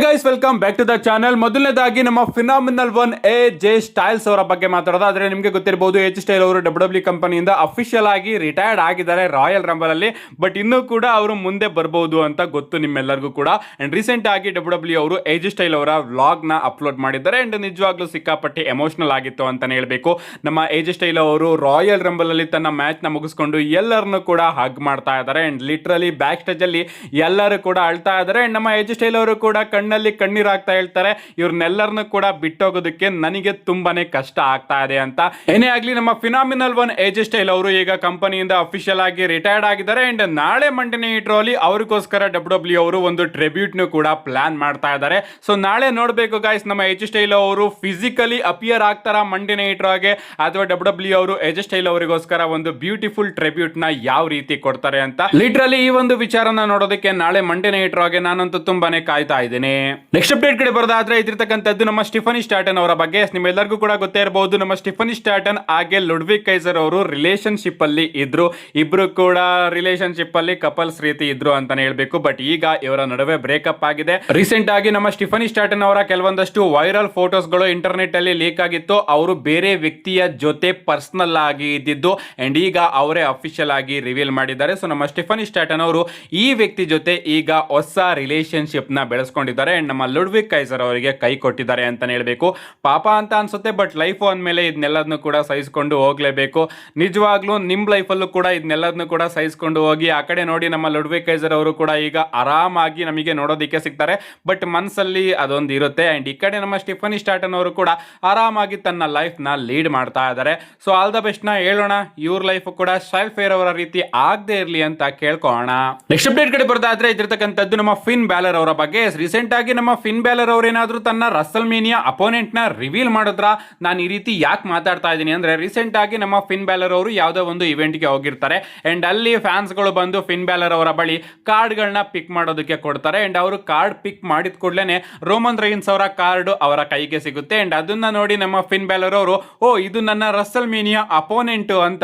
Guys, welcome back to the channel. ಮೊದಲನೇದಾಗಿ ನಮ್ಮ phenomenal one AJ styles ಅವರ ಬಗ್ಗೆ ಮಾತಾಡೋದಾದ್ರೆ ನಿಮಗೆ ಗೊತ್ತಿರಬಹುದು, ಎಜೆ ಸ್ಟೈಲ್ ಅವರು ಡಬ್ಲ್ಯೂ ಕಂಪನಿಯಿಂದ ಅಫಿಷಿಯಲ್ ಆಗಿ ರಿಟೈರ್ಡ್ ಆಗಿದ್ದಾರೆ ರಾಯಲ್ ರಂಬಲ್ ಅಲ್ಲಿ. ಬಟ್ ಇನ್ನೂ ಕೂಡ ಅವರು ಮುಂದೆ ಬರಬಹುದು ಅಂತ ಗೊತ್ತು ನಿಮ್ಮೆಲ್ಲರಿಗೂ ಕೂಡ. ಅಂಡ್ ರೀಸೆಂಟ್ ಆಗಿ ಡಬ್ಲ್ಯೂ ಅವರು ಎಜೆ ಸ್ಟೈಲ್ ಅವರ ವ್ಲಾಗ್ ನ ಅಪ್ಲೋಡ್ ಮಾಡಿದ್ದಾರೆ. ಅಂಡ್ ನಿಜವಾಗ್ಲೂ ಸಿಕ್ಕಾಪಟ್ಟೆ ಎಮೋಷನಲ್ ಆಗಿತ್ತು ಅಂತಾನೆ ಹೇಳ್ಬೇಕು. ನಮ್ಮ ಎಜೆ ಸ್ಟೈಲ್ ಅವರು ರಾಯಲ್ ರಂಬಲ್ ಅಲ್ಲಿ ತನ್ನ ಮ್ಯಾಚ್ ನ ಮುಗಿಸ್ಕೊಂಡು ಎಲ್ಲರನ್ನು ಕೂಡ ಹಗ್ ಮಾಡ್ತಾ ಇದ್ದಾರೆ. ಅಂಡ್ ಲಿಟ್ರಲಿ ಬ್ಯಾಕ್ ಸ್ಟೇಜ್ ಅಲ್ಲಿ ಎಲ್ಲರೂ ಕೂಡ ಅಳ್ತಾ ಇದ್ದಾರೆ. ಅಂಡ್ ನಮ್ಮ ಎಜೆ ಸ್ಟೈಲ್ ಅವರು ಕೂಡ ಕಣ್ಣಲ್ಲಿ ಕಣ್ಣೀರಾಗ್ತಾ ಹೇಳ್ತಾರೆ, ಇವ್ರನ್ನೆಲ್ಲರನ್ನು ಕೂಡ ಬಿಟ್ಟೋಗೋದಕ್ಕೆ ನನಗೆ ತುಂಬಾನೇ ಕಷ್ಟ ಆಗ್ತಾ ಇದೆ ಅಂತ. ಏನೇ ಆಗ್ಲಿ, ನಮ್ಮ ಫಿನಾಮಿನಲ್ ಒನ್ ಎಜೆ ಸ್ಟೈಲ್ ಅವರು ಈಗ ಕಂಪನಿಯಿಂದ ಅಫಿಷಿಯಲ್ ಆಗಿ ರಿಟೈರ್ಡ್ ಆಗಿದ್ದಾರೆ. ಅಂಡ್ ನಾಳೆ ಮಂಡೇ ನೈಟ್ ರಾ ಅಲ್ಲಿ ಅವರಿಗೋಸ್ಕರ ಡಬ್ಲ್ಯೂ ಅವರು ಒಂದು ಟ್ರಿಬ್ಯೂಟ್ ನು ಕೂಡ ಪ್ಲಾನ್ ಮಾಡ್ತಾ ಇದ್ದಾರೆ. ಸೊ ನಾಳೆ ನೋಡ್ಬೇಕು ಗೈಸ್, ನಮ್ಮ ಎಜೆ ಸ್ಟೈಲ್ ಅವರು ಫಿಸಿಕಲಿ ಅಪಿಯರ್ ಆಗ್ತಾರ ಮಂಡೇ ನೈಟ್ ರಾಗೆ, ಅಥವಾ ಡಬ್ಲ್ಯೂ ಅವರು ಎಜೆ ಸ್ಟೈಲ್ ಅವರಿಗೋಸ್ಕರ ಒಂದು ಬ್ಯೂಟಿಫುಲ್ ಟ್ರಿಬ್ಯೂಟ್ ನ ಯಾವ ರೀತಿ ಕೊಡ್ತಾರೆ ಅಂತ. ಲಿಟ್ರಲಿ ಈ ಒಂದು ವಿಚಾರನ ನೋಡೋದಕ್ಕೆ ನಾಳೆ ಮಂಡೇ ನೈಟ್ ರಾಗೆ ನಾನಂತೂ ತುಂಬಾನೇ ಕಾಯ್ತಾ ಇದ್ದೀನಿ. ನೆಕ್ಸ್ಟ್ ಅಪ್ಡೇಟ್ ಕಡೆ ಬರೋದಾದ್ರೆ ಇದಿರ್ತಕ್ಕಂಥದ್ದು ನಮ್ಮ ಸ್ಟಿಫನಿ ಸ್ಟಾಟನ್ ಅವರ ಬಗ್ಗೆ. ನಿಮ್ಮೆಲ್ಲರಿಗೂ ಕೂಡ ಗೊತ್ತೇ ಇರಬಹುದು, ನಮ್ಮ ಸ್ಟಿಫನಿ ಸ್ಟಾಟನ್ ಹಾಗೆ ಲುಡ್ವಿಗ್ ಕೈಸರ್ ಅವರು ರಿಲೇಶನ್ಶಿಪ್ ಅಲ್ಲಿ ಇದ್ರು. ಇಬ್ರು ಕೂಡ ರಿಲೇಶನ್ಶಿಪ್ ಅಲ್ಲಿ ಕಪಲ್ಸ್ ರೀತಿ ಇದ್ರು ಅಂತಾನೆ ಹೇಳ್ಬೇಕು. ಬಟ್ ಈಗ ಇವರ ನಡುವೆ ಬ್ರೇಕಪ್ ಆಗಿದೆ. ರೀಸೆಂಟ್ ಆಗಿ ನಮ್ಮ ಸ್ಟಿಫನಿ ಸ್ಟಾಟನ್ ಅವರ ಕೆಲವೊಂದಷ್ಟು ವೈರಲ್ ಫೋಟೋಸ್ ಗಳು ಇಂಟರ್ನೆಟ್ ಅಲ್ಲಿ ಲೀಕ್ ಆಗಿತ್ತು. ಅವರು ಬೇರೆ ವ್ಯಕ್ತಿಯ ಜೊತೆ ಪರ್ಸನಲ್ ಆಗಿ ಇದ್ದಿದ್ದು. ಅಂಡ್ ಈಗ ಅವರೇ ಅಫಿಷಿಯಲ್ ಆಗಿ ರಿವೀಲ್ ಮಾಡಿದ್ದಾರೆ. ಸೊ ನಮ್ಮ ಸ್ಟಿಫನಿ ಸ್ಟಾಟನ್ ಅವರು ಈ ವ್ಯಕ್ತಿ ಜೊತೆ ಈಗ ಹೊಸ ರಿಲೇಶನ್ಶಿಪ್ ನ ಬೆಳೆಸ್ಕೊಂಡಿದ್ದಾರೆ. ಅಂಡ್ ನಮ್ಮ ಲುಡ್ವಿಗ್ ಕೈಸರ್ ಅವರಿಗೆ ಕೈ ಕೊಟ್ಟಿದ್ದಾರೆ ಅಂತಾನೆ ಹೇಳ್ಬೇಕು. ಪಾಪ ಅಂತ ಅನ್ಸುತ್ತೆ, ಬಟ್ ಲೈಫ್ ಅಂದ್ಮೇಲೆ ಇದನ್ನೆಲ್ಲದನ್ನು ಕೂಡ ಸಹಿಸ್ಕೊಂಡು ಹೋಗ್ಲೇಬೇಕು. ನಿಜವಾಗ್ಲೂ ನಿಮ್ ಲೈಫ್ ಅಲ್ಲೂ ಕೂಡ ಇದನ್ನೆಲ್ಲದನ್ನು ಕೂಡ ಸಹಿಸ್ಕೊಂಡು ಹೋಗಿ. ಆ ಕಡೆ ನೋಡಿ, ನಮ್ಮ ಲುಡ್ವಿಗ್ ಕೈಸರ್ ಅವರು ಕೂಡ ಈಗ ಆರಾಮಾಗಿ ನಮಗೆ ನೋಡೋದಿಕ್ಕೆ ಸಿಗ್ತಾರೆ, ಬಟ್ ಮನಸ್ಸಲ್ಲಿ ಅದೊಂದು ಇರುತ್ತೆ. ಅಂಡ್ ಈ ಕಡೆ ನಮ್ಮ ಸ್ಟಿಫನಿ ಸ್ಟಾಟನ್ ಅವರು ಕೂಡ ಆರಾಮಾಗಿ ತನ್ನ ಲೈಫ್ ನ ಲೀಡ್ ಮಾಡ್ತಾ ಇದ್ದಾರೆ. ಸೊ ಆಲ್ ದ ಬೆಸ್ಟ್ ನ ಹೇಳೋಣ. ಇವ್ರ ಲೈಫ್ ಕೂಡ ಸ್ಟೈಲ್ ಫೇರ್ ಅವರ ರೀತಿ ಆಗದೆ ಇರಲಿ ಅಂತ ಕೇಳ್ಕೊಳ್ಳೋಣ. ನೆಕ್ಸ್ಟ್ ಅಪ್ಡೇಟ್ ಕಡೆ ಬರೋದಾದ್ರೆ ಇದಿರ್ತಕ್ಕಂಥದ್ದು ನಮ್ಮ ಫಿನ್ ಬ್ಯಾಲರ್ ಅವರ ಬಗ್ಗೆ. ರೀಸೆಂಟ್ ಆಗಿ ನಮ್ಮ ಫಿನ್ ಬ್ಯಾಲರ್ ಅವರು ಏನಾದ್ರು ತನ್ನ ರಸಲ್ ಮೇನಿಯಾ ಅಪೋನೆಂಟ್ ನ ರಿವೀಲ್ ಮಾಡಿದ್ರ? ನಾನು ಈ ರೀತಿ ಯಾಕೆ ಮಾತಾಡ್ತಾ ಇದ್ದೀನಿ ಅಂದ್ರೆ, ರೀಸೆಂಟ್ ಆಗಿ ನಮ್ಮ ಫಿನ್ ಬ್ಯಾಲರ್ ಅವರು ಯಾವುದೋ ಒಂದು ಇವೆಂಟ್ ಗೆ ಹೋಗಿರ್ತಾರೆ. ಅಂಡ್ ಅಲ್ಲಿ ಫ್ಯಾನ್ಸ್ ಗಳು ಬಂದು ಫಿನ್ ಬ್ಯಾಲರ್ ಅವರ ಬಳಿ ಕಾರ್ಡ್ ಗಳನ್ನ ಪಿಕ್ ಮಾಡೋದಕ್ಕೆ ಕೊಡ್ತಾರೆ. ಅಂಡ್ ಅವರು ಕಾರ್ಡ್ ಪಿಕ್ ಮಾಡಿದ ಕೂಡಲೇ ರೋಮನ್ ರೈನ್ಸ್ ಅವರ ಕಾರ್ಡ್ ಅವರ ಕೈಗೆ ಸಿಗುತ್ತೆ. ಅಂಡ್ ಅದನ್ನ ನೋಡಿ ನಮ್ಮ ಫಿನ್ ಬ್ಯಾಲರ್ ಅವರು, ಓ ಇದು ನನ್ನ ರಸಲ್ ಮೇನಿಯಾ ಅಪೋನೆಂಟ್ ಅಂತ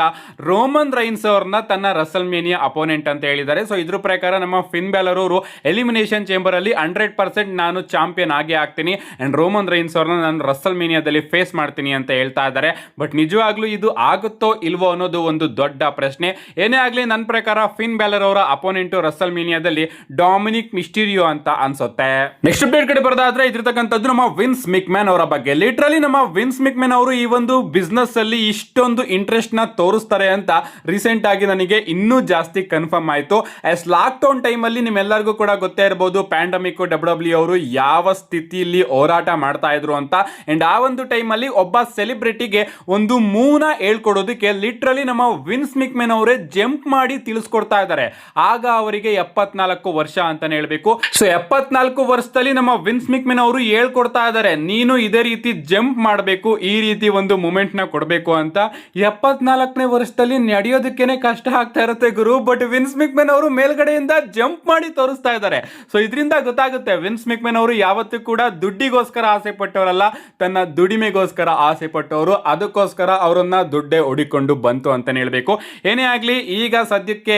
ರೋಮನ್ ರೈನ್ಸ್ ಅವ್ರನ್ನ ತನ್ನ ರಸಲ್ ಮೇನಿಯಾ ಅಪೋನೆಂಟ್ ಅಂತ ಹೇಳಿದ್ದಾರೆ. ಸೊ ಇದ್ರ ಪ್ರಕಾರ ನಮ್ಮ ಫಿನ್ ಬ್ಯಾಲರ್ ಅವರು ಎಲಿಮಿನೇಷನ್ ಚೇಂಬರ್ ಅಲ್ಲಿ 100% ನಾನು ಚಾಂಪಿಯನ್ ಆಗಿ ಆಗ್ತೀನಿ ಅಂಡ್ ರೋಮನ್ ರೈನ್ಸ್ ಅವ್ರನ್ನ ನಾನು ರಸಲ್ ಮೇನಿಯಾದಲ್ಲಿ ಫೇಸ್ ಮಾಡ್ತೀನಿ ಅಂತ ಹೇಳ್ತಾ ಇದ್ದಾರೆ. ಬಟ್ ನಿಜವಾಗ್ಲೂ ಇದು ಆಗುತ್ತೋ ಇಲ್ವೋ ಅನ್ನೋದು ಒಂದು ದೊಡ್ಡ ಪ್ರಶ್ನೆ. ಏನೇ ಆಗ್ಲಿ, ನನ್ನ ಪ್ರಕಾರ ಫಿನ್ ಬ್ಯಾಲರ್ ಅವರ ಅಪೋನೆಂಟ್ ರಸಲ್ ಮೇನಿಯಾದಲ್ಲಿ ಡೊಮಿನಿಕ್ ಮಿಸ್ಟೀರಿಯೋ ಅಂತ ಅನ್ಸುತ್ತೆ. ನೆಕ್ಸ್ಟ್ ಅಪ್ಡೇಟ್ ಕಡೆ ಬರೋದಾದ್ರೆ ಇದಿರ್ತಕ್ಕಂಥದ್ದು ನಮ್ಮ ವಿನ್ಸ್ ಮಿಕ್ಮ್ಯಾನ್ ಅವರ ಬಗ್ಗೆ. ಲಿಟ್ರಲಿ ನಮ್ಮ ವಿನ್ಸ್ ಮಿಕ್ಮ್ಯಾನ್ ಅವರು ಈ ಒಂದು ಬಿಸ್ನೆಸ್ ಅಲ್ಲಿ ಇಷ್ಟೊಂದು ಇಂಟ್ರೆಸ್ಟ್ ನ ತೋರಿಸ್ತಾರೆ ಅಂತ ರೀಸೆಂಟ್ ಆಗಿ ನನಗೆ ಇನ್ನೂ ಜಾಸ್ತಿ ಕನ್ಫರ್ಮ್ ಆಯ್ತು. ಆಸ್ ಲಾಕ್ ಡೌನ್ ಟೈಮ್ ಅಲ್ಲಿ ನಿಮ್ಮೆಲ್ಲರಿಗೂ ಕೂಡ ಗೊತ್ತೇ ಇರಬಹುದು, ಪ್ಯಾಂಡಮಿಕ್ ಡಬ್ಲ್ಯೂ ಅವರು ಯಾವ ಸ್ಥಿತಿಯಲ್ಲಿ ಹೋರಾಟ ಮಾಡ್ತಾ ಇದ್ರು ಅಂತ. ಅಂಡ್ ಆ ಒಂದು ಟೈಮ್ ಅಲ್ಲಿ ಒಬ್ಬ ಸೆಲೆಬ್ರಿಟಿಗೆ ಒಂದು ಮೂವ್ನ ಹೇಳ್ಕೊಡೋದಕ್ಕೆ ಲಿಟ್ರಲಿ ನಮ್ಮ ವಿನ್ಸ್ ಮಿಕ್ಮ್ಯಾನ್ ಅವರೇ ಜಂಪ್ ಮಾಡಿ ತಿಳಿಸ್ಕೊಡ್ತಾ ಇದ್ದಾರೆ. ಆಗ ಅವರಿಗೆ 74 ವರ್ಷ ಅಂತಾನೆ ಹೇಳ್ಬೇಕು. ಸೊ 74 ವರ್ಷದಲ್ಲಿ ನಮ್ಮ ವಿನ್ಸ್ ಮಿಕ್ಮ್ಯಾನ್ ಅವರು ಹೇಳ್ಕೊಡ್ತಾ ಇದ್ದಾರೆ, ನೀನು ಇದೇ ರೀತಿ ಜಂಪ್ ಮಾಡಬೇಕು, ಈ ರೀತಿ ಒಂದು ಮೂಮೆಂಟ್ ನ ಕೊಡಬೇಕು ಅಂತ. 74ನೇ ವರ್ಷದಲ್ಲಿ ನಡೆಯೋದಕ್ಕೇನೆ ಕಷ್ಟ ಆಗ್ತಾ ಇರುತ್ತೆ ಗುರು, ಬಟ್ ವಿನ್ಸ್ ಮಿಕ್ಮ್ಯಾನ್ ಅವರು ಮೇಲ್ಗಡೆಯಿಂದ ಜಂಪ್ ಮಾಡಿ ತೋರಿಸ್ತಾ ಇದ್ದಾರೆ. ಸೊ ಇದರಿಂದ ಗೊತ್ತಾಗುತ್ತೆ ವಿನ್ಸ್ ಮಿಕ್ಮ್ಯಾನ್ ಅವರು ಯಾವತ್ತೂ ಕೂಡ ದುಡ್ಡಿಗೋಸ್ಕರ ಆಸೆ ಪಟ್ಟವರಲ್ಲ, ತನ್ನ ದುಡಿಮೆಗೋಸ್ಕರ ಆಸೆ ಪಟ್ಟವರು. ಅದಕ್ಕೋಸ್ಕರ ಅವರನ್ನ ದುಡ್ಡೇ ಹೊಡಿಕೊಂಡು ಬಂತು ಅಂತಾನೆ ಹೇಳ್ಬೇಕು. ಏನೇ ಆಗ್ಲಿ, ಈಗ ಸದ್ಯಕ್ಕೆ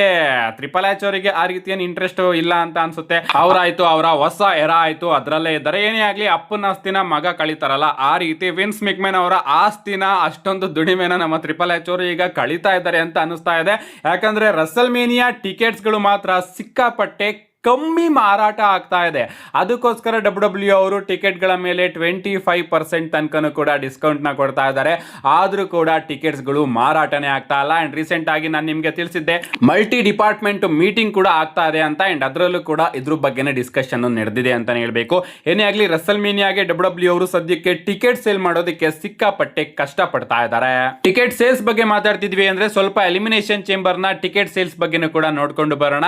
ಟ್ರಿಪಲ್ ಎಚ್ ಅವರಿಗೆ ಆ ರೀತಿಯ ಇಂಟ್ರೆಸ್ಟ್ ಇಲ್ಲ ಅಂತ ಅನ್ಸುತ್ತೆ. ಅವರಾಯ್ತು, ಅವರ ಹೊಸ ಎರ ಆಯ್ತು, ಅದರಲ್ಲೇ ಇದ್ದಾರೆ. ಏನೇ ಆಗ್ಲಿ, ಅಪ್ಪನ ಆಸ್ತಿನ ಮಗ ಕಳಿತಾರಲ್ಲ, ಆ ರೀತಿ ವಿನ್ಸ್ ಮಿಕ್ಮ್ಯಾನ್ ಅವರ ಆಸ್ತಿನ, ಅಷ್ಟೊಂದು ದುಡಿಮೆನ ನಮ್ಮ ಟ್ರಿಪಲ್ ಎಚ್ ಅವರು ಈಗ ಕಳೀತಾ ಇದ್ದಾರೆ ಅಂತ ಅನಿಸ್ತಾ ಇದೆ. ಯಾಕಂದ್ರೆ ರಸಲ್ ಮೇನಿಯಾ ಟಿಕೆಟ್ಸ್ ಗಳು ಮಾತ್ರ ಸಿಕ್ಕಾಪಟ್ಟೆ ಕಮ್ಮಿ ಮಾರಾಟ ಆಗ್ತಾ ಇದೆ. ಅದಕ್ಕೋಸ್ಕರ ಡಬ್ಲ್ಯೂ ಅವರು ಟಿಕೆಟ್ ಗಳ ಮೇಲೆ 25% ತನಕನೂ ಕೂಡ ಡಿಸ್ಕೌಂಟ್ ನ ಕೊಡ್ತಾ ಇದ್ದಾರೆ. ಆದ್ರೂ ಕೂಡ ಟಿಕೆಟ್ಸ್ ಗಳು ಮಾರಾಟನೇ ಆಗ್ತಾ ಇಲ್ಲ. ಅಂಡ್ ರೀಸೆಂಟ್ ಆಗಿ ನಾನು ನಿಮ್ಗೆ ತಿಳಿಸಿದ್ದೆ, ಮಲ್ಟಿ ಡಿಪಾರ್ಟ್ಮೆಂಟ್ ಮೀಟಿಂಗ್ ಕೂಡ ಆಗ್ತಾ ಇದೆ ಅಂತ. ಅಂಡ್ ಅದರಲ್ಲೂ ಕೂಡ ಇದ್ರ ಬಗ್ಗೆನೇ ಡಿಸ್ಕಷನ್ ನಡೆದಿದೆ ಅಂತಾನೆ ಹೇಳ್ಬೇಕು. ಏನೇ ಆಗ್ಲಿ, ರಸಲ್ ಮೇನಿಯಾಗೆ ಡಬ್ಲ್ಯೂ ಅವರು ಸದ್ಯಕ್ಕೆ ಟಿಕೆಟ್ ಸೇಲ್ ಮಾಡೋದಕ್ಕೆ ಸಿಕ್ಕಾಪಟ್ಟೆ ಕಷ್ಟ ಪಡ್ತಾ ಇದ್ದಾರೆ. ಟಿಕೆಟ್ ಸೇಲ್ಸ್ ಬಗ್ಗೆ ಮಾತಾಡ್ತಿದ್ವಿ ಅಂದ್ರೆ ಸ್ವಲ್ಪ ಎಲಿಮಿನೇಷನ್ ಚೇಂಬರ್ ನ ಟಿಕೆಟ್ ಸೇಲ್ಸ್ ಬಗ್ಗೆ ಕೂಡ ನೋಡ್ಕೊಂಡು ಬರೋಣ.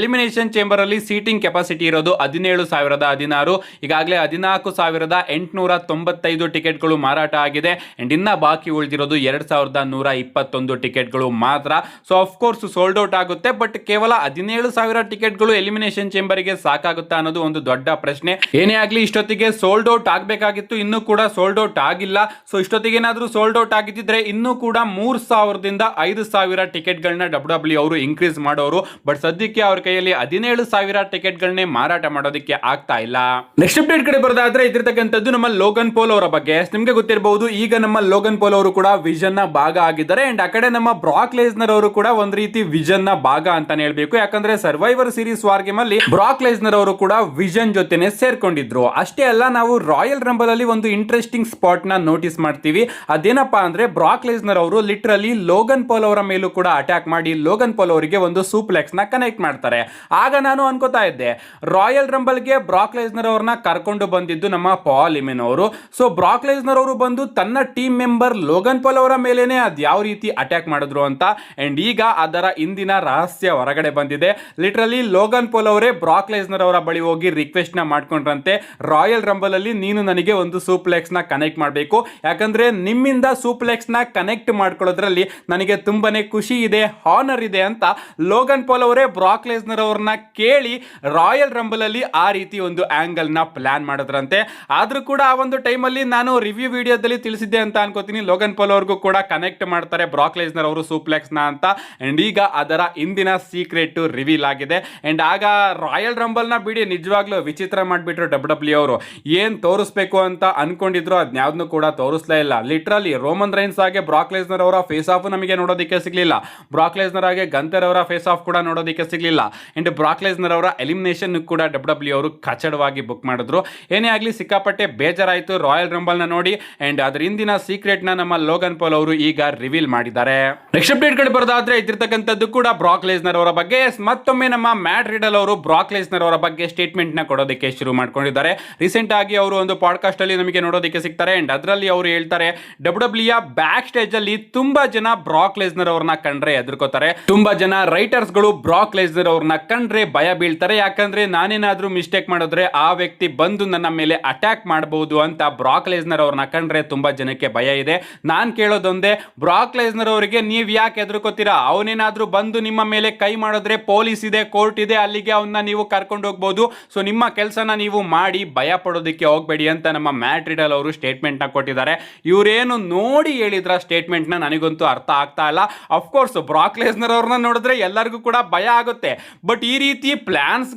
ಎಲಿಮಿನೇಷನ್ ಚೇಂಬರ್ ಅಲ್ಲಿ ಸೀಟಿಂಗ್ ಕೆಪಾಸಿಟಿ ಇರೋದು 17,016. ಈಗಾಗಲೇ 14,895 ಟಿಕೆಟ್ಗಳು ಮಾರಾಟ ಆಗಿದೆ. ಅಂಡ್ ಇನ್ನ ಬಾಕಿ ಉಳಿದಿರೋದು 2,121 ಟಿಕೆಟ್ಗಳು ಮಾತ್ರ. ಸೊ ಅಫ್ಕೋರ್ಸ್ ಸೋಲ್ಡ್ ಔಟ್ ಆಗುತ್ತೆ, ಬಟ್ ಕೇವಲ 17,000 ಟಿಕೆಟ್ಗಳು ಎಲಿಮಿನೇಷನ್ ಚೇಂಬರ್ಗೆ ಸಾಕಾಗುತ್ತಾ ಅನ್ನೋದು ಒಂದು ದೊಡ್ಡ ಪ್ರಶ್ನೆ. ಏನೇ ಆಗ್ಲಿ, ಇಷ್ಟೊತ್ತಿಗೆ ಸೋಲ್ಡ್ ಔಟ್ ಆಗಬೇಕಾಗಿತ್ತು, ಇನ್ನೂ ಕೂಡ ಸೋಲ್ಡ್ ಔಟ್ ಆಗಿಲ್ಲ. ಸೊ ಇಷ್ಟೊತ್ತಿಗೆ ಏನಾದ್ರೂ ಸೋಲ್ಡ್ ಔಟ್ ಆಗಿದ್ದಿದ್ರೆ ಇನ್ನೂ ಕೂಡ 3,000ದಿಂದ 5,000 ಟಿಕೆಟ್ಗಳನ್ನ ಡಬ್ಲ್ಯೂ ಅವರು ಇನ್ಕ್ರೀಸ್ ಮಾಡೋರು. ಬಟ್ ಸದ್ಯಕ್ಕೆ ಅವ್ರ ಕೈಯಲ್ಲಿ 17,000 ಸಾವಿರ ಟಿಕೆಟ್ಗಳನ್ನೇ ಮಾರಾಟ ಮಾಡೋದಕ್ಕೆ ಆಗ್ತಾ ಇಲ್ಲ. ನೆಕ್ಸ್ಟ್ ಅಪ್ಡೇಟ್ ಕಡೆ ಬರೋದಾದ್ರೆ ಇದಿರ್ತಕ್ಕಂಥದ್ದು ನಮ್ಮ ಲೋಗನ್ ಪೋಲ್ ಅವರ ಬಗ್ಗೆ. ನಿಮ್ಗೆ ಗೊತ್ತಿರಬಹುದು, ಈಗ ನಮ್ಮ ಲೋಗನ್ ಪೋಲ್ ಅವರು ಕೂಡ ವಿಷನ್ ನ ಭಾಗ ಆಗಿದ್ದಾರೆ. ಅಂಡ್ ಆ ಕಡೆ ನಮ್ಮ ಬ್ರಾಕ್ ಲೆಸ್ನರ್ ಅವರು ಕೂಡ ಒಂದ್ ರೀತಿ ವಿಷನ್ ನ ಭಾಗ ಅಂತಾನೆ ಹೇಳ್ಬೇಕು. ಯಾಕಂದ್ರೆ ಸರ್ವೈವರ್ ಸೀರೀಸ್ ವಾರ್ ಗೇಮ್ ಅಲ್ಲಿ ಬ್ರಾಕ್ ಲೆಸ್ನರ್ ಅವರು ಕೂಡ ವಿಷನ್ ಜೊತೆನೆ ಸೇರ್ಕೊಂಡಿದ್ರು. ಅಷ್ಟೇ ಅಲ್ಲ, ನಾವು ರಾಯಲ್ ರಂಬಲ್ ಅಲ್ಲಿ ಒಂದು ಇಂಟ್ರೆಸ್ಟಿಂಗ್ ಸ್ಪಾಟ್ ನ ನೋಟಿಸ್ ಮಾಡ್ತೀವಿ. ಅದೇನಪ್ಪಾ ಅಂದ್ರೆ ಬ್ರಾಕ್ ಲೆಸ್ನರ್ ಅವರು ಲಿಟರಲಿ ಲೋಗನ್ ಪೋಲ್ ಅವರ ಮೇಲೂ ಕೂಡ ಅಟ್ಯಾಕ್ ಮಾಡಿ ಲೋಗನ್ ಪೋಲ್ ಅವರಿಗೆ ಒಂದು ಸೂಪ್ಲೆಕ್ಸ್ ನ ಕನೆಕ್ಟ್ ಮಾಡ್ತಾರೆ. ಆಗ ನಾನು ಅನ್ಕೋತಾ ಇದ್ದೆ, ರಾಯಲ್ ರಂಬಲ್ ಗೆ ಬ್ರಾಕ್ ಲೆಸ್ನರ್ ಅವ್ರನ್ನ ಕರ್ಕೊಂಡು ಬಂದಿದ್ದು ನಮ್ಮ ಪಾಲ್ ಇಮೆನ್ ಅವರು. ಸೊ ಬ್ರಾಕ್ ಲೆಸ್ನರ್ ಅವರು ಬಂದು ತನ್ನ ಟೀಮ್ ಮೆಂಬರ್ ಲೋಗನ್ ಪೋಲ್ ಅವರ ಮೇಲೇನೆ ಅದ್ ಯಾವ ರೀತಿ ಅಟ್ಯಾಕ್ ಮಾಡಿದ್ರು ಅಂತ. ಅಂಡ್ ಈಗ ಅದರ ಇಂದಿನ ರಹಸ್ಯ ಹೊರಗಡೆ ಬಂದಿದೆ. ಲಿಟರಲಿ ಲೋಗನ್ ಪೋಲ್ ಅವರೇ ಬ್ರಾಕ್ ಲೆಸ್ನರ್ ಅವರ ಬಳಿ ಹೋಗಿ ರಿಕ್ವೆಸ್ಟ್ ನ ಮಾಡ್ಕೊಂಡ್ರಂತೆ, ರಾಯಲ್ ರಂಬಲ್ ಅಲ್ಲಿ ನೀನು ನನಗೆ ಒಂದು ಸೂಪ್ಲೆಕ್ಸ್ ನ ಕನೆಕ್ಟ್ ಮಾಡಬೇಕು, ಯಾಕಂದ್ರೆ ನಿಮ್ಮಿಂದ ಸೂಪ್ಲೆಕ್ಸ್ ನ ಕನೆಕ್ಟ್ ಮಾಡ್ಕೊಳ್ಳೋದ್ರಲ್ಲಿ ನನಗೆ ತುಂಬಾನೇ ಖುಷಿ ಇದೆ, ಹಾನರ್ ಇದೆ ಅಂತ ಲೋಗನ್ ಪೋಲ್ ಅವರೇ ಬ್ರಾಕ್ ಲೆಸ್ನರ್ ಅವ್ರನ್ನ ಕೇಳಿ ರಾಯಲ್ ರಂಬಲ್ ಅಲ್ಲಿ ಆ ರೀತಿ ಒಂದು ಆಂಗಲ್ ನ ಪ್ಲಾನ್ ಮಾಡಿದ್ರಂತೆ. ಆದ್ರೂ ಕೂಡ ಆ ಒಂದು ಟೈಮ್ ಅಲ್ಲಿ ನಾನು ರಿವ್ಯೂ ವಿಡಿಯೋದಲ್ಲಿ ತಿಳಿಸಿದ್ದೆ ಅಂತ ಅನ್ಕೋತೀನಿ, ಲೋಗನ್ ಪೋಲ್ ಅವ್ರಿಗೂ ಕೂಡ ಕನೆಕ್ಟ್ ಮಾಡ್ತಾರೆ ಬ್ರಾಕ್ ಲೆಸ್ನರ್ ಅವರು ಸೂಪ್ಲೆಕ್ಸ್ ನ ಅಂತ. ಅಂಡ್ ಈಗ ಅದರ ಇಂದಿನ ಸೀಕ್ರೆಟ್ ರಿವೀಲ್ ಆಗಿದೆ. ಅಂಡ್ ಆಗ ರಾಯಲ್ ರಂಬಲ್ ನ ಬಿಡಿ, ನಿಜವಾಗ್ಲೂ ವಿಚಿತ್ರ ಮಾಡ್ಬಿಟ್ರು ಡಬ್ಲ್ಯೂ ಅವರು. ಏನ್ ತೋರಿಸ್ಬೇಕು ಅಂತ ಅನ್ಕೊಂಡಿದ್ರು ಅದ್ಯಾವ್ದನ್ನು ಕೂಡ ತೋರಿಸ್ಲೇ ಇಲ್ಲ. ಲಿಟರಲಿ ರೋಮನ್ ರೈನ್ಸ್ ಆಗಿ ಬ್ರಾಕ್ ಲೆಸ್ನರ್ ಅವರ ಫೇಸ್ ಆಫ್ ನಮಗೆ ನೋಡೋದಕ್ಕೆ ಸಿಗ್ಲಿಲ್ಲ. ಬ್ರಾಕ್ ಲೆಸ್ನರ್ ಆಗಿ ಗಂತರ್ ಅವರ ಫೇಸ್ ಆಫ್ ಕೂಡ ನೋಡೋದಕ್ಕೆ ಸಿಗ್ಲಿಲ್ಲ. ಅಂಡ್ ಬ್ರಾಕ್ ಲೆಸ್ನರ್ ಅವರ ಎಲಿಮಿನೇಷನ್ ಕೂಡ ಡಬ್ಲ್ಯೂ ಅವರು ಕಚಡವಾಗಿ ಬುಕ್ ಮಾಡಿದ್ರು. ಏನೇ ಆಗ್ಲಿ ಸಿಕ್ಕಾಪಟ್ಟೆ ಬೇಜಾರಾಯ್ತು ರಾಯಲ್ ರಂಬಲ್ ನ ನೋಡಿ. ಅಂಡ್ ಅದ್ರ ಹಿಂದಿನ ಸೀಕ್ರೆಟ್ ನ ನಮ್ಮ ಲೋಗನ್ ಪೋಲ್ ಅವರು ಈಗ ರಿವೀಲ್ ಮಾಡಿದ್ದಾರೆ. ನೆಕ್ಸ್ಟ್ ಅಪ್ಡೇಟ್ ಕಡೆ ಬರೋದಾದ್ರೆ ಇದ್ದಿರ್ತಕ್ಕಂಥದ್ದು ಕೂಡ ಬ್ರಾಕ್ ಲೆಸ್ನರ್ ಅವರ ಬಗ್ಗೆ. ಮತ್ತೊಮ್ಮೆ ನಮ್ಮ ಮ್ಯಾಟ್ ರಿಡಲ್ ಅವರು ಬ್ರಾಕ್ ಲೆಸ್ನರ್ ಅವರ ಬಗ್ಗೆ ಸ್ಟೇಟ್ಮೆಂಟ್ ನ ಕೊಡೋದಕ್ಕೆ ಶುರು ಮಾಡ್ಕೊಂಡಿದ್ದಾರೆ. ರೀಸೆಂಟ್ ಆಗಿ ಅವರು ಒಂದು ಪಾಡ್ಕಾಸ್ಟ್ ಅಲ್ಲಿ ನಮಗೆ ನೋಡೋದಕ್ಕೆ ಸಿಗ್ತಾರೆ. ಅಂಡ್ ಅದರಲ್ಲಿ ಅವರು ಹೇಳ್ತಾರೆ, ಡಬ್ಲ್ಯೂ ಬ್ಯಾಕ್ ಸ್ಟೇಜ್ ಅಲ್ಲಿ ತುಂಬಾ ಜನ ಬ್ರಾಕ್ ಲೆಸ್ನರ್ ಅವ್ರನ್ನ ಕಂಡ್ರೆ ಹೆದರ್ಕೋತಾರೆ, ತುಂಬಾ ಜನ ರೈಟರ್ಸ್ ಗಳು ಬ್ರಾಕ್ ಲೆಸ್ನರ್ ಅವ್ರನ್ನ ಕಂಡ್ರೆ ಭಯ ಬೀಳ್ತಾರೆ, ಯಾಕಂದ್ರೆ ನಾನೇನಾದ್ರೂ ಮಿಸ್ಟೇಕ್ ಮಾಡಿದ್ರೆ ಆ ವ್ಯಕ್ತಿ ಬಂದು ನನ್ನ ಮೇಲೆ ಅಟ್ಯಾಕ್ ಮಾಡಬಹುದು ಅಂತ ಬ್ರಾಕ್ ಲೆಸ್ನರ್ ಅವ್ರನ್ನ ಕಂಡ್ರೆ ತುಂಬಾ ಜನಕ್ಕೆ ಭಯ ಇದೆ. ನಾನ್ ಕೇಳೋದೊಂದೇ, ಬ್ರಾಕ್ ಲೆಸ್ನರ್ ಅವರಿಗೆ ನೀವ್ ಯಾಕೆ ಹೆದರ್ಕೋತೀರಾ? ಅವನೇನಾದ್ರೂ ಬಂದು ನಿಮ್ಮ ಮೇಲೆ ಕೈ ಮಾಡಿದ್ರೆ ಪೊಲೀಸ್ ಇದೆ, ಕೋರ್ಟ್ ಇದೆ, ಅಲ್ಲಿಗೆ ಅವನ್ನ ನೀವು ಕರ್ಕೊಂಡು ಹೋಗ್ಬೋದು. ಸೊ ನಿಮ್ಮ ಕೆಲಸನ ನೀವು ಮಾಡಿ, ಭಯ ಪಡೋದಕ್ಕೆ ಹೋಗ್ಬೇಡಿ ಅಂತ ನಮ್ಮ ಮ್ಯಾಟ್ ರಿಡಲ್ ಅವರು ಸ್ಟೇಟ್ಮೆಂಟ್ ನ ಕೊಟ್ಟಿದ್ದಾರೆ. ಇವರೇನು ನೋಡಿ ಹೇಳಿದ್ರ ಸ್ಟೇಟ್ಮೆಂಟ್ ನ ನನಗಂತೂ ಅರ್ಥ ಆಗ್ತಾ ಇಲ್ಲ. ಅಫ್ಕೋರ್ಸ್ ಬ್ರಾಕ್ ಲೆಸ್ನರ್ ಅವ್ರನ್ನ ನೋಡಿದ್ರೆ ಎಲ್ಲರಿಗೂ ಕೂಡ ಭಯ ಆಗುತ್ತೆ. ಬಟ್ ಈ ರೀತಿ ಪ್ಲಾನ್ಸ್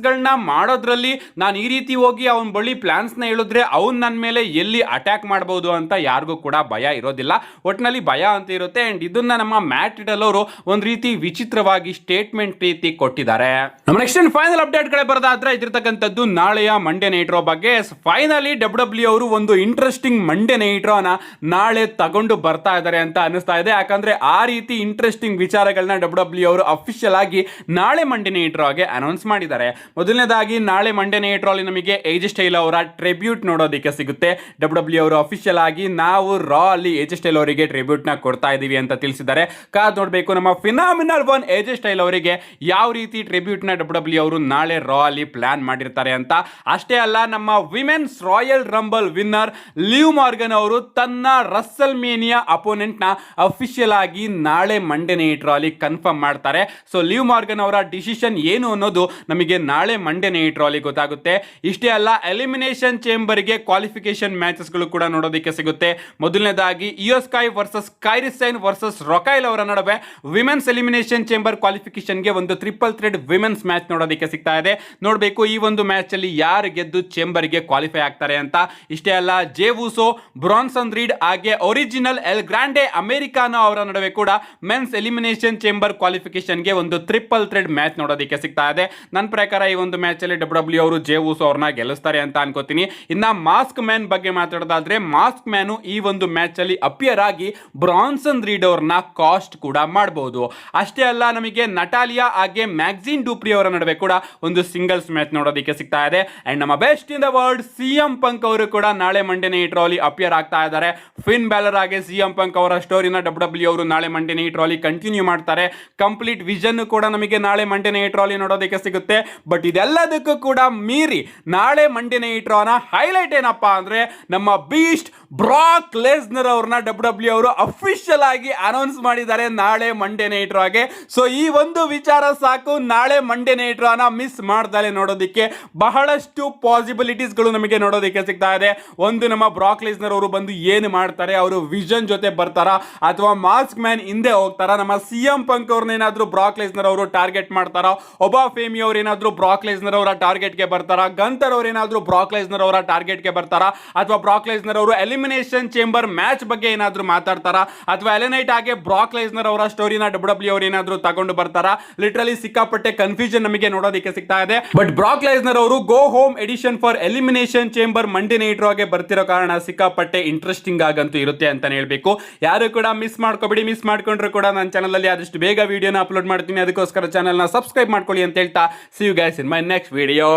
ಗಳನ್ನ ಮಾಡೋದ್ರಲ್ಲಿ ನಾನು ಈ ರೀತಿ ಹೋಗಿ ಅವನ ಬಳಿ ಪ್ಲಾನ್ಸ್ ನ ಹೇಳಿದ್ರೆ ಅವ್ನು ನನ್ನ ಮೇಲೆ ಎಲ್ಲಿ ಅಟ್ಯಾಕ್ ಮಾಡಬಹುದು ಅಂತ ಯಾರಿಗೂ ಕೂಡ ಭಯ ಇರೋದಿಲ್ಲ. ಒಟ್ಟಿನಲ್ಲಿ ಭಯ ಅಂತ ಇರುತ್ತೆ. ಅಂಡ್ ಇದನ್ನ ನಮ್ಮ ಮ್ಯಾಟ್ ರಿಡಲ್ ಅವರು ಒಂದ್ ರೀತಿ ವಿಚಿತ್ರವಾಗಿ ಸ್ಟೇಟ್ಮೆಂಟ್ ರೀತಿ ಕೊಟ್ಟಿದ್ದಾರೆ. ನಮ್ಮ ನೆಕ್ಸ್ಟ್ ಫೈನಲ್ ಅಪ್ಡೇಟ್ ಕಡೆ ಬರೋದಾದ್ರೆ ಇದಿರ್ತಕ್ಕಂಥದ್ದು ನಾಳೆಯ ಮಂಡೇ ನೈಟ್ ರೋ ಬಗ್ಗೆ. ಫೈನಲಿ ಡಬ್ಲ್ಯೂ ಅವರು ಒಂದು ಇಂಟ್ರೆಸ್ಟಿಂಗ್ ಮಂಡೇ ನೈಟ್ ರೋನ ನಾಳೆ ತಗೊಂಡು ಬರ್ತಾ ಇದ್ದಾರೆ ಅಂತ ಅನಿಸ್ತಾ ಇದೆ. ಯಾಕಂದ್ರೆ ಆ ರೀತಿ ಇಂಟ್ರೆಸ್ಟಿಂಗ್ ವಿಚಾರಗಳನ್ನ ಡಬ್ಲ್ಯೂ ಅವರು ಅಫಿಷಿಯಲ್ ಆಗಿ ನಾಳೆ ಮಂಡೇ ನೈಟ್ ರೋ ಗೆ ಅನೌನ್ಸ್ ಮಾಡಿದ್ದಾರೆ. ಮೊದಲನೇದಾಗಿ ನಾಳೆ ಮಂಡೇ ನೈಟ್ ರೋ ಅಲ್ಲಿ ನಮಗೆ ಏಜ್ ಸ್ಟೈಲ್ ಅವರ ಟ್ರಿಬ್ಯೂಟ್ ನೋಡೋದಕ್ಕೆ ಸಿಗುತ್ತೆ. ಡಬ್ಲ್ಯೂ ಅವರು ಅಫಿಷಿಯಲ್ ಆಗಿ ನಾವು ರಾ ಅಲ್ಲಿ ಏಜ್ ಸ್ಟೈಲ್ ಅವರಿಗೆ ಟ್ರಿಬ್ಯೂಟ್ ನ ಕೊಡ್ತಾ ಇದೀವಿ ಅಂತ ತಿಳಿಸಿದ್ದಾರೆ. ಕಾದ್ ನೋಡ್ಬೇಕು ನಮ್ಮ ಫಿನಾಮಿನಲ್ ಒನ್ ಏಜ್ ಸ್ಟೈಲ್ ಅವರಿಗೆ ಯಾವ ರೀತಿ ಟ್ರಿಬ್ಯೂಟ್ ನ ಡಬ್ಲ್ಯೂ ಅವರು ನಾಳೆ ರಾ ಅಲ್ಲಿ ಪ್ಲಾನ್ ಮಾಡಿರ್ತಾರೆ ಅಂತ. ಅಷ್ಟೇ ಅಲ್ಲ, ನಮ್ಮ women's royal rumble winner live Morgan ಅವರು ತನ್ನ ರಸ್ಸಲ್ ಮೇನಿಯಾ ಅಪೋನೆಂಟ್ ನ ಅಫಿಷಿಯಲ್ ಆಗಿ ನಾಳೆ ಮಂಡೇ ನೈಟ್ ರಾ ಅಲ್ಲಿ ಕನ್ಫರ್ಮ್ ಮಾಡ್ತಾರೆ. ಸೊ ಲಿವ್ ಮಾರ್ಗನ್ ಅವರ ಡಿಸಿಷನ್ ಏನು ಅನ್ನೋದು ನಮಗೆ ನಾಳೆ ಮಂಡೇ ನೈಟ್ ರಾ ಅಲ್ಲಿ ಗೊತ್ತಾಗುತ್ತೆ. ಇಷ್ಟೇ ಅಲ್ಲ, ಎಲಿಮಿನೇಷನ್ ಚೇಂಬರ್ ಗೆ ಕ್ವಾಲಿಫಿಕೇಶನ್ ಮ್ಯಾಚಸ್ ಗಳು ಕೂಡ ನೋಡೋದಕ್ಕೆ ಸಿಗುತ್ತೆ. ಮೊದಲನೇದಾಗಿ ಇಯೋ ಸ್ಕೈ ವರ್ಸಸ್ ಕೈರಿ ಸೈನ್ ವರ್ಸಸ್ ರೊಕೈಲ್ ಅವರ ನಡುವೆ ವಿಮೆನ್ಸ್ ಎಲಿಮಿನೇಷನ್ ಚೇಂಬರ್ ಕ್ವಾಲಿಫಿಕೇಶನ್ ಗೆ ಒಂದು ಟ್ರಿಪಲ್ ಥ್ರೆಡ್ ವಿಮೆನ್ಸ್ ಮ್ಯಾಚ್ ನೋಡೋದಕ್ಕೆ ಸಿಗ್ತಾ ಇದೆ. ನೋಡಬೇಕು ಈ ಒಂದು ಮ್ಯಾಚ್ ಅಲ್ಲಿ ಯಾರು ಗೆದ್ದು ಚೇಂಬರ್ ಗೆ ಕ್ವಾಲಿಫೈ ಆಗ್ತಾರೆ ಅಂತ. ಇಷ್ಟೇ ಅಲ್ಲ, ಜೇ ವುಸೋ, ಬ್ರಾನ್ಸನ್ ರೀಡ್ ಹಾಗೆ ಒರಿಜಿನಲ್ ಎಲ್ ಗ್ರಾಂಡೆ ಅಮೆರಿಕಾನೋ ಅವರ ನಡುವೆ ಕೂಡ ಮೆನ್ಸ್ ಎಲಿಮಿನೇಷನ್ ಚೇಂಬರ್ ಕ್ವಾಲಿಫಿಕೇಶನ್ ಗೆ ಒಂದು ಟ್ರಿಪಲ್ ಥ್ರೆಡ್ ಮ್ಯಾಚ್ ನೋಡೋದಕ್ಕೆ ಸಿಗ್ತಾ ಇದೆ. ನನ್ನ ಪ್ರಕಾರ ಈ ಒಂದು ಮ್ಯಾಚ್ ಅಲ್ಲಿ ಡಬ್ಲ್ಯೂ ಅವರು ಜೇ ವುಸೋ ಅವ್ರನ್ನ ಗೆಲ್ಲಿಸ್ತಾರೆ ಅಂತ ಅನ್ಕೋತೀನಿ. ಇನ್ನ ಮಾಸ್ಕ್ ಮ್ಯಾನ್ ಬಗ್ಗೆ ಮಾತಾಡೋದಾದ್ರೆ ಮಾಸ್ಕ್ ಮ್ಯಾನ್ ಈ ಒಂದು ಮ್ಯಾಚ್ ಅಲ್ಲಿ ಅಪಿಯರ್ ಆಗಿ ಬ್ರಾನ್ಸನ್ ರೀಡ್ ಅವ್ರನ್ನ ಕಾಸ್ಟ್ ಕೂಡ ಮಾಡಬಹುದು. ಅಷ್ಟೇ ಅಲ್ಲ, ನಮಗೆ ನಟಾಲಿಯಾ ಹಾಗೆ ಮ್ಯಾಗ್ಝಿನ್ ಡೂಪ್ರಿ ಅವರ ನಡುವೆ ಕೂಡ ಒಂದು ಸಿಂಗಲ್ಸ್ ಮ್ಯಾಚ್ ನೋಡೋದಕ್ಕೆ ಸಿಗ್ತಾ ಇದೆ. ಅಂಡ್ ನಮ್ಮ best in the world CM Punk ಅವರು ಕೂಡ ನಾಳೆ ಮಂಡೇ ನೈಟ್ ರಾ ಅಲ್ಲಿ ಅಪಿಯರ್ ಆಗ್ತಾ ಇದ್ದಾರೆ. ಫಿನ್ ಬ್ಯಾಲರ್ ಹಾಗೆ ಸಿಎಂ ಪಂಕ್ ಅವರ ಸ್ಟೋರಿನ ಡಬ್ಲ್ಯೂ ಅವರು ನಾಳೆ ಮಂಡೇ ನೈಟ್ ರಾ ಅಲ್ಲಿ ಕಂಟಿನ್ಯೂ ಮಾಡ್ತಾರೆ. ಕಂಪ್ಲೀಟ್ ವಿಷನ್ ಕೂಡ ನಮಗೆ ನಾಳೆ ಮಂಡೇ ನೈಟ್ ರಾ ಅಲ್ಲಿ ನೋಡೋದಕ್ಕೆ ಸಿಗುತ್ತೆ. ಬಟ್ ಇದೆಲ್ಲದಕ್ಕೂ ಕೂಡ ಮೀರಿ ನಾಳೆ ಮಂಡೇ ನೈಟ್ ರಾನ ಹೈಲೈಟ್ ಏನಪ್ಪಾ ಅಂದ್ರೆ ನಮ್ಮ ಬೀಸ್ಟ್ ಬ್ರಾಕ್ ಲೆಸ್ನರ್ ಅವ್ರನ್ನ ಡಬ್ಲ್ಯೂ ಅವರು ಅಫಿಷಿಯಲ್ ಆಗಿ ಅನೌನ್ಸ್ ಮಾಡಿದ್ದಾರೆ ನಾಳೆ ಮಂಡೇ ನೈಟ್ ರಾಗೆ. ಸೊ ಈ ಒಂದು ವಿಚಾರ ಸಾಕು, ನಾಳೆ ಮಂಡೇ ನೈಟ್ ರಾನ ಮಿಸ್ ಮಾಡ್ದಲೆ ನೋಡೋದಕ್ಕೆ ಬಹಳಷ್ಟು ಪಾಸಿಬಿಲಿಟೀಸ್ ಗಳು ನಮಗೆ ನೋಡೋದಕ್ಕೆ ಸಿಗ್ತಾ ಇದೆ. ಒಂದು, ನಮ್ಮ ಬ್ರಾಕ್ ಲೆಸ್ನರ್ ಅವರು ಬಂದು ಏನು ಮಾಡ್ತಾರೆ, ಅವರು ವಿಷನ್ ಜೊತೆ ಬರ್ತಾರಾ ಅಥವಾ ಮಾಸ್ಕ್ ಮ್ಯಾನ್ ಹಿಂದೆ ಹೋಗ್ತಾರಾ, ನಮ್ಮ ಸಿಎಂ ಪಂಕ್ ಅವ್ರನ್ನೇನಾದ್ರೂ ಬ್ರಾಕ್ ಲೆಸ್ನರ್ ಅವರು ಟಾರ್ಗೆಟ್ ಮಾಡ್ತಾರಾ, ಒಬಾ ಫೇಮಿ ಅವ್ರು ಏನಾದ್ರೂ ಬ್ರಾಕ್ ಲೆಸ್ನರ್ ಅವರ ಟಾರ್ಗೆಟ್ ಗೆ ಬರ್ತಾರಾ, ಗಂತರ್ ಅವ್ರು ಏನಾದ್ರೂ ಬ್ರಾಕ್ ಲೆಸ್ನರ್ ಅವರ ಟಾರ್ಗೆಟ್ ಗೆ ಬರ್ತಾರಾ, ಅಥವಾ ಬ್ರಾಕ್ ಲೆಸ್ನರ್ ಅವರು ಎಲಿಮಿನೇಷನ್ ಚೇಂಬರ್ ಮ್ಯಾಚ್ ಬಗ್ಗೆ ಏನಾದ್ರೂ ಮಾತಾಡ್ತಾರಾ, ಅಥವಾ ಎಲೆನೈಟ್ ಆಗಿ ಬ್ರಾಕ್ ಲೆಸ್ನರ್ ಅವರ ಸ್ಟೋರಿನ ಡಬ್ಲ್ಯೂ ಅವರು ಏನಾದ್ರೂ ತಗೊಂಡು ಬರ್ತಾರಾ. ಲಿಟರಲಿ ಸಿಕ್ಕಾಪಟ್ಟೆ ಕನ್ಫ್ಯೂಷನ್ ನಮಗೆ ನೋಡೋದಕ್ಕೆ ಸಿಗ್ತಾ ಇದೆ. ಬಟ್ ಬ್ರಾಕ್ ಲೆಸ್ನರ್ ಅವರು go home edition for Elimination Chamber Monday night ರಾಗೆ ಬರ್ತಿರೋ ಕಾರಣ ಸಿಕ್ಕಾಪಟ್ಟೆ ಇಂಟ್ರೆಸ್ಟಿಂಗ್ ಆಗಂತೂ ಇರುತ್ತೆ ಅಂತಾನೆ ಹೇಳ್ಬೇಕು. ಯಾರು ಕೂಡ ಮಿಸ್ ಮಾಡ್ಕೋಬೇಡಿ. ಮಿಸ್ ಮಾಡ್ಕೊಂಡ್ರು ಕೂಡ ನನ್ನ ಚಾನಲ್ ಅಲ್ಲಿ ಆದಷ್ಟು ಬೇಗ ವಿಡಿಯೋನ ಅಪ್ಲೋಡ್ ಮಾಡ್ತೀನಿ. ಅದಕ್ಕೋಸ್ಕರ ಚಾನಲ್ನ ಸಬ್ಸ್ಕ್ರೈಬ್ ಮಾಡ್ಕೊಳ್ಳಿ ಅಂತ ಹೇಳ್ತಾ, see you guys in my next video.